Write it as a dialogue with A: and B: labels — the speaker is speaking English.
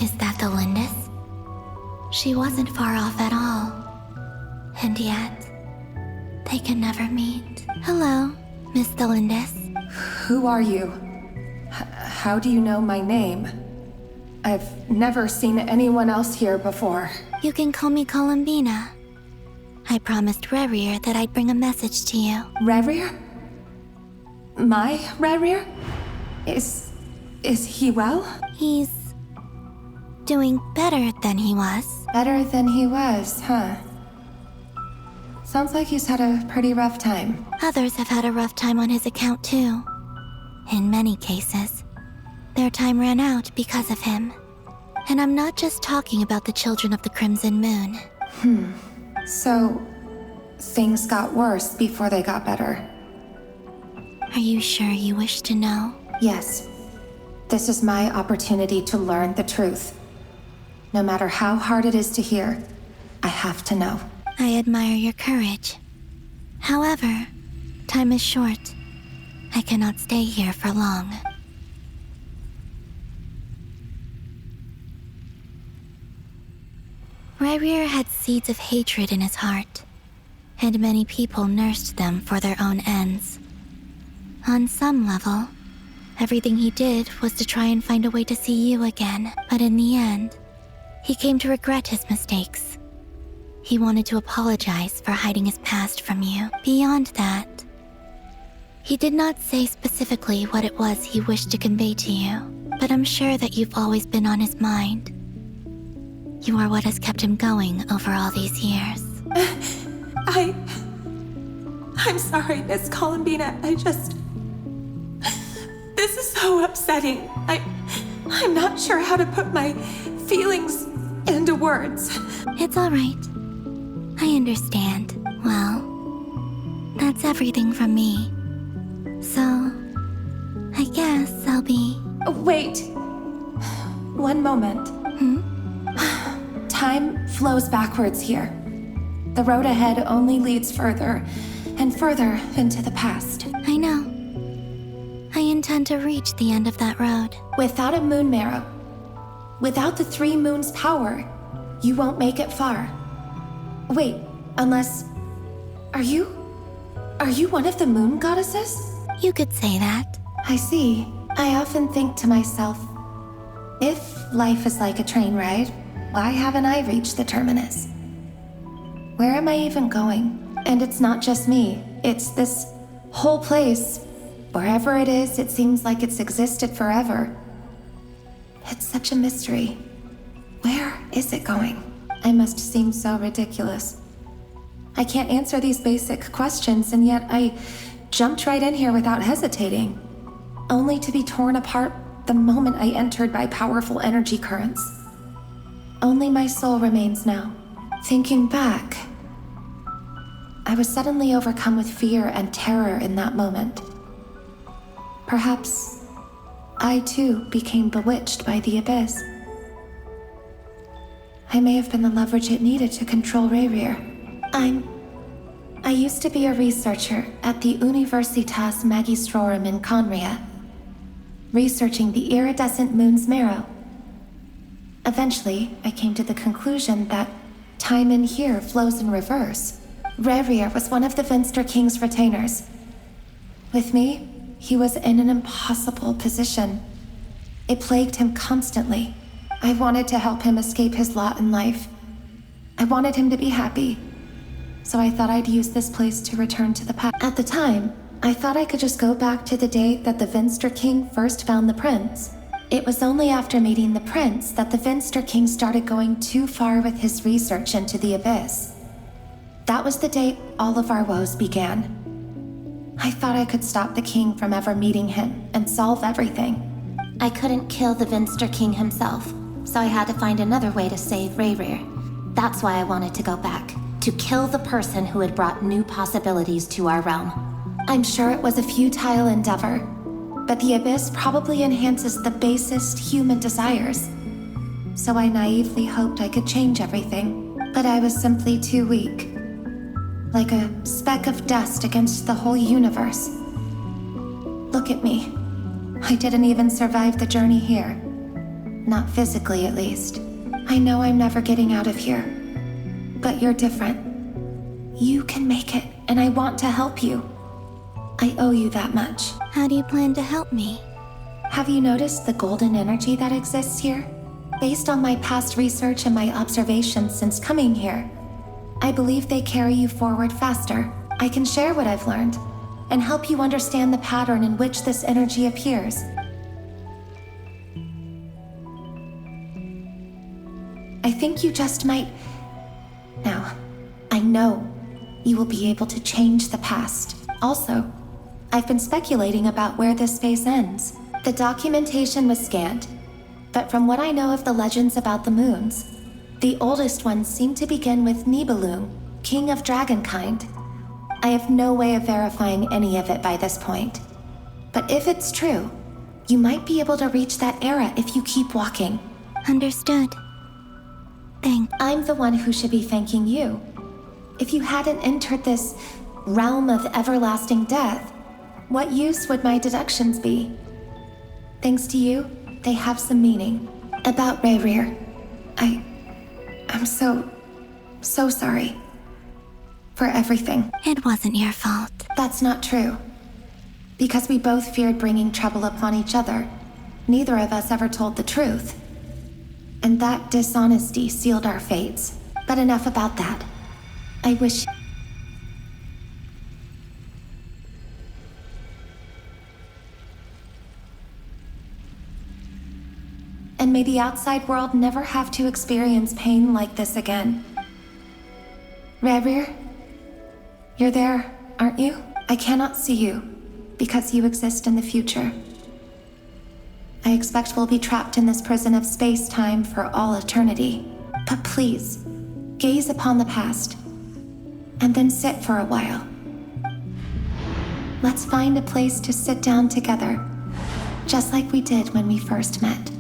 A: Is that Tholindis? She wasn't far off at all. And yet, they can never meet. Hello, Miss Tholindis.
B: Who are you? How do you know my name? I've never seen anyone else here before.
A: You can call me Columbina. I promised Rerir that I'd bring a message to you.
B: Rerir? My Rerir? Is he well?
A: He's doing better than he was.
B: Better than he was, huh? Sounds like he's had a pretty rough time.
A: Others have had a rough time on his account too. In many cases, their time ran out because of him. And I'm not just talking about the children of the Crimson Moon.
B: So, things got worse before they got better.
A: Are you sure you wish to know?
B: Yes. This is my opportunity to learn the truth. No matter how hard it is to hear, I have to know.
A: I admire your courage. However, time is short. I cannot stay here for long. Rerir had seeds of hatred in his heart, and many people nursed them for their own ends. On some level, everything he did was to try and find a way to see you again, but in the end, he came to regret his mistakes. He wanted to apologize for hiding his past from you. Beyond that, he did not say specifically what it was he wished to convey to you, but I'm sure that you've always been on his mind. You are what has kept him going over all these years.
B: I'm sorry, Miss Columbina. This is so upsetting. I'm not sure how to put my feelings into words.
A: It's all right. I understand. Well, that's everything from me. So, I guess I'll be...
B: Wait. One moment. Time flows backwards here. The road ahead only leads further and further into the past.
A: I know. I intend to reach the end of that road.
B: Without a moon marrow, without the 3 moons' power, you won't make it far. Wait, unless... Are you one of the moon goddesses?
A: You could say that.
B: I see. I often think to myself, if life is like a train ride, why haven't I reached the terminus? Where am I even going? And it's not just me. It's this whole place. Wherever it is, it seems like it's existed forever. It's such a mystery. Where is it going? I must seem so ridiculous. I can't answer these basic questions, and yet I jumped right in here without hesitating, only to be torn apart the moment I entered by powerful energy currents. Only my soul remains now. Thinking back, I was suddenly overcome with fear and terror in that moment. Perhaps I too became bewitched by the abyss. I may have been the leverage it needed to control Rerir. I used to be a researcher at the Universitas Magistrorum in Conria, researching the iridescent moon's marrow. Eventually, I came to the conclusion that time in here flows in reverse. Rerir was one of the Venster King's retainers. With me, he was in an impossible position. It plagued him constantly. I wanted to help him escape his lot in life. I wanted him to be happy. So I thought I'd use this place to return to the past. At the time, I thought I could just go back to the day that the Venster King first found the prince. It was only after meeting the prince that the Venster King started going too far with his research into the abyss. That was the day all of our woes began. I thought I could stop the king from ever meeting him and solve everything.
C: I couldn't kill the Venster King himself, so I had to find another way to save Rerir. That's why I wanted to go back, to kill the person who had brought new possibilities to our realm.
B: I'm sure it was a futile endeavor, but the abyss probably enhances the basest human desires. So I naively hoped I could change everything, but I was simply too weak. like a speck of dust against the whole universe. Look at me. I didn't even survive the journey here. Not physically, at least. I know I'm never getting out of here. But you're different. You can make it, and I want to help you. I owe you that much.
A: How do you plan to help me?
B: Have you noticed the golden energy that exists here? Based on my past research and my observations since coming here, I believe they carry you forward faster. I can share what I've learned and help you understand the pattern in which this energy appears. I think you just might... Now, I know you will be able to change the past. Also, I've been speculating about where this space ends. The documentation was scanned, but from what I know of the legends about the moons, the oldest ones seem to begin with Nibelung, king of dragonkind. I have no way of verifying any of it by this point. But if it's true, you might be able to reach that era if you keep walking.
A: Understood. Thanks.
B: I'm the one who should be thanking you. If you hadn't entered this realm of everlasting death, what use would my deductions be? Thanks to you, they have some meaning. About Rayrir, I'm so sorry. For everything.
A: It wasn't your fault.
B: That's not true. Because we both feared bringing trouble upon each other, neither of us ever told the truth. And that dishonesty sealed our fates. But enough about that. I wish... And may the outside world never have to experience pain like this again. Rayrir? You're there, aren't you? I cannot see you, because you exist in the future. I expect we'll be trapped in this prison of space-time for all eternity. But please, gaze upon the past, and then sit for a while. Let's find a place to sit down together, just like we did when we first met.